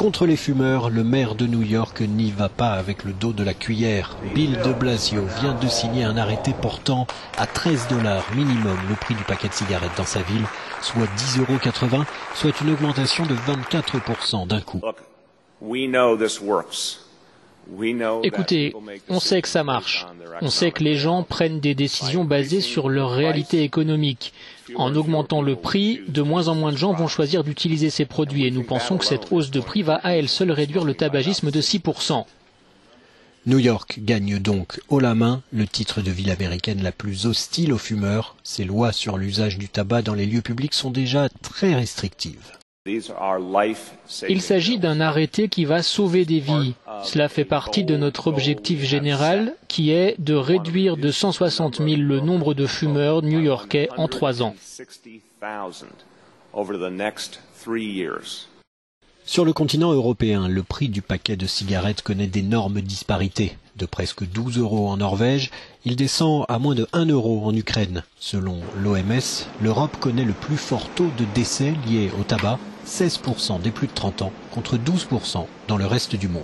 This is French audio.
Contre les fumeurs, le maire de New York n'y va pas avec le dos de la cuillère. Bill de Blasio vient de signer un arrêté portant à 13 $ minimum le prix du paquet de cigarettes dans sa ville, soit 10,80 €, soit une augmentation de 24% d'un coup. Écoutez, on sait que ça marche. On sait que les gens prennent des décisions basées sur leur réalité économique. En augmentant le prix, de moins en moins de gens vont choisir d'utiliser ces produits et nous pensons que cette hausse de prix va à elle seule réduire le tabagisme de 6%. New York gagne donc haut la main le titre de ville américaine la plus hostile aux fumeurs. Ces lois sur l'usage du tabac dans les lieux publics sont déjà très restrictives. Il s'agit d'un arrêté qui va sauver des vies. Cela fait partie de notre objectif général qui est de réduire de 160 000 le nombre de fumeurs new-yorkais en 3 ans. Sur le continent européen, le prix du paquet de cigarettes connaît d'énormes disparités. De presque 12 € en Norvège, il descend à moins de 1 € en Ukraine. Selon l'OMS, l'Europe connaît le plus fort taux de décès liés au tabac, 16% des plus de 30 ans contre 12% dans le reste du monde.